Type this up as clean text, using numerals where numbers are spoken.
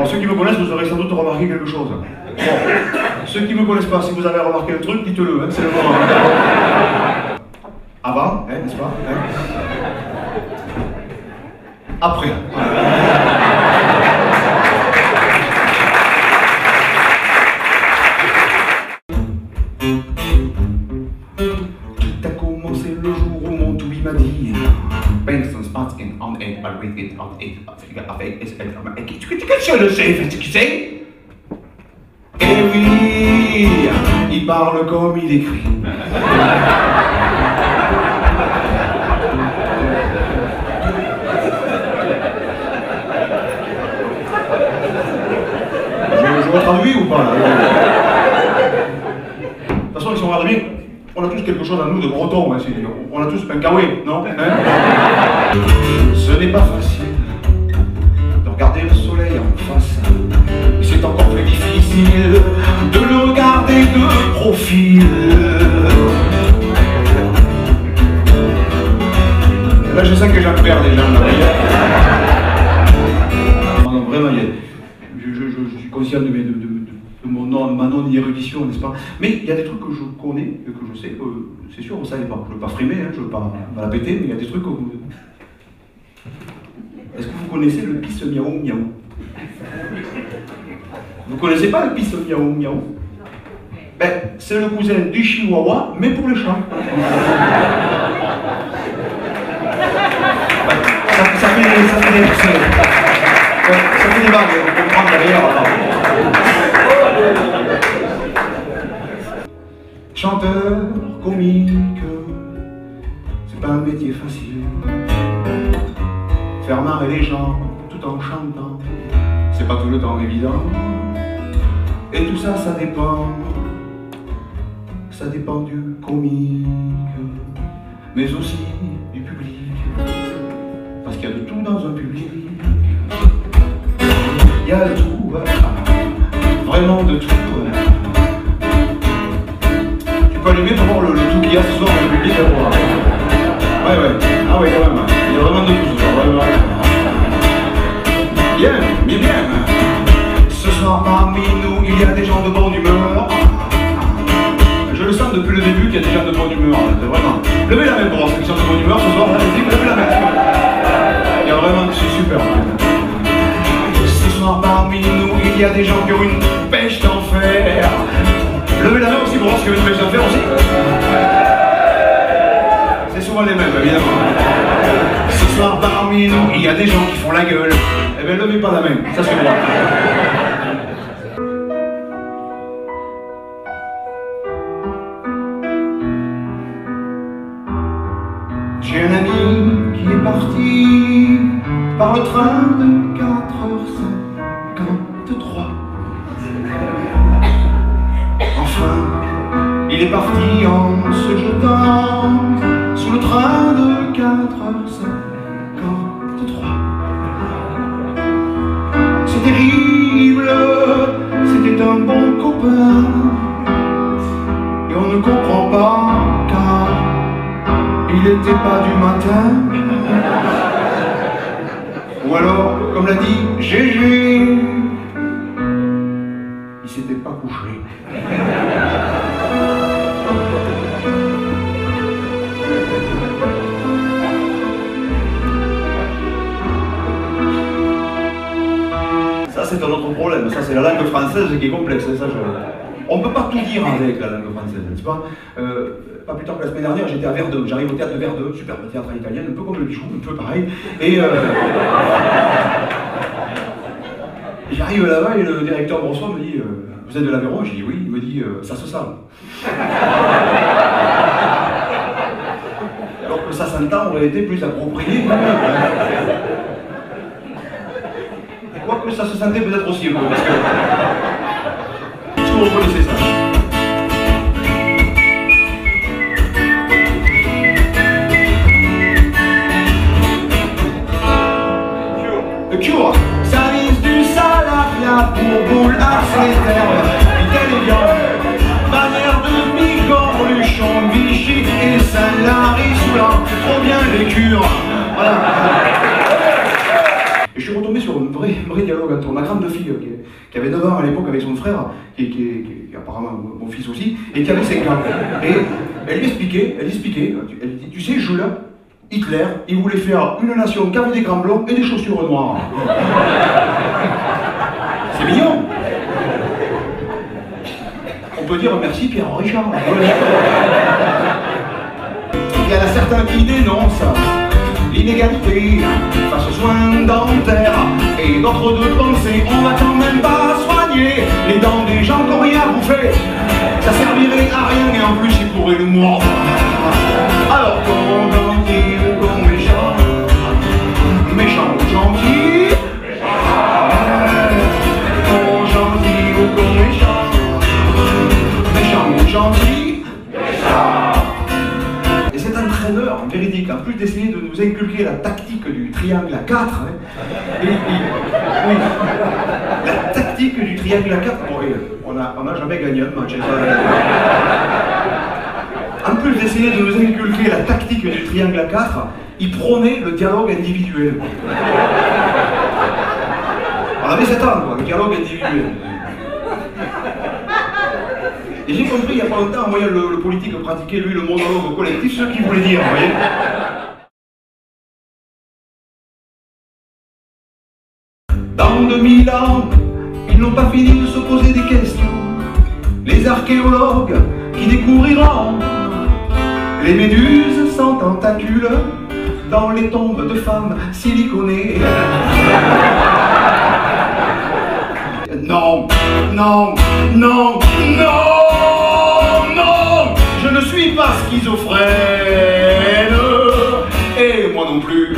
Bon, ceux qui me connaissent, vous aurez sans doute remarqué quelque chose. Bon, ceux qui ne me connaissent pas, si vous avez remarqué un truc, dites-le, hein, c'est le moment. Avant, hein, n'est-ce pas, hein? Après. Tout a commencé le jour où mon toubib m'a dit Benson Spartan on it, I read it on it, qu'est-ce que le sais, tu sais? Eh oui, il parle comme il écrit. Je retraduis ou pas là? De toute façon, ils sont arrivés. On a tous quelque chose à nous de breton, hein, on a tous un kawaii, non, hein? Ce n'est pas facile de regarder le soleil en face. C'est encore plus difficile de le regarder de profil. Là, je sens que j'en perds des gens là. Non, vraiment, je suis conscient de ma non-érudition, n'est-ce pas? Mais il y a des trucs que je connais, que je sais, c'est sûr, vous savez pas. Je ne veux pas frimer, hein, je ne veux pas la péter, mais il y a des trucs que vous... Est-ce que vous connaissez le pisse miaou miaou? Vous connaissez pas le pisse miaou miaou? Ben, c'est le cousin du chihuahua, mais pour les chats. Ça fait des vagues, on comprend derrière. Chanteur, comique, c'est pas un métier facile. Faire marrer les gens tout en chantant, c'est pas tout le temps évident. Et tout ça, ça dépend du comique, mais aussi du public. Parce qu'il y a de tout dans un public. Il y a de tout, vraiment de tout. Tu peux allumer pour voir le tout qu'il y a ce soir dans le public à voir. Ouais, ouais, ah ouais, quand même. Il y a vraiment de tout ce soir, ouais. Bien, bien, bien. Ce soir parmi nous, il y a des gens de bonne humeur. Je le sens depuis le début qu'il y a des gens de bonne humeur, vraiment. Levez la main pour voir ceux qui sont de bonne humeur ce soir, allez-y, levez la main. Il y a vraiment, c'est super. Ce soir parmi nous, il y a des gens qui ont une pêche d'enfer. Levez la main aussi pour voir ce qu'il y a une pêche d'enfer aussi. C'est souvent les mêmes, évidemment. Ce soir parmi nous, il y a des gens qui font la gueule. Eh bien, levez pas la main, ça se voit. J'ai un ami qui est parti par le train de 4h53. Enfin, il est parti en se jetant sous le train de 4h53. C'est terrible, c'était un bon copain. Et on ne comprend pas car il n'était pas du matin. Ou alors, comme l'a dit Gégé, il s'était pas couché. Ça c'est un autre problème, ça c'est la langue française qui est complexe. Ça, on ne peut pas tout dire avec la langue française, n'est-ce pas? Pas plus tard que la semaine dernière, j'étais à Verdun, j'arrive au théâtre de Verdun, superbe théâtre à l'italienne, un peu comme le Bichou, un peu pareil. Et j'arrive là-bas et le directeur me reçoit, me dit vous êtes de l'Aveyron? J'ai dit oui, il me dit ça se sent. Alors que ça s'entend aurait été plus approprié. Quoique ça se sentait peut-être aussi un peu, parce que vous reconnaissez ça. Le Cure, service du salariat pour boule à ses terres, italien, bannière de Bigorre, Luchon, Vichy et Saint-Lary-Soulan, trop bien les Cures. Voilà. Et je suis retombé sur une vrai dialogue entre ma grande fille, qui avait 9 ans à l'époque avec son frère, qui est apparemment mon fils aussi, et qui avait 5 ans. Et elle lui expliquait, elle dit, tu sais Jules, Hitler, il voulait faire une nation qui avait des grands blancs et des chaussures noires. C'est mignon. On peut dire merci Pierre Richard. Il y en a certains qui dénoncent l'inégalité face aux soins dentaires et d'autres de penser on va quand même pas soigner les dents des gens qui n'ont rien bouffé. Ça servirait à rien et en plus ils pourraient le mordre. Alors qu'on gentil ou qu'on méchant, méchant ou gentil, qu'on gentil ou qu'on méchant, méchant ou gentil, et cet entraîneur véridique, en plus d'essayer de nous inculquer la tactique du triangle à 4, hein, oui, la tactique du triangle à 4, bon, on n'a jamais gagné un match. En plus d'essayer de nous inculquer la tactique du triangle à 4, il prônait le dialogue individuel. On avait 7 ans, quoi, le dialogue individuel. Et j'ai compris il n'y a pas longtemps, en voyant le politique pratiquer, lui, le monologue collectif, ce qu'il voulait dire, vous voyez. Dans 2000 ans, ils n'ont pas fini de se poser des questions. Les archéologues qui découvriront les méduses sans tentacules dans les tombes de femmes siliconées. Non, non, non, non, non, je ne suis pas schizophrène, et moi non plus.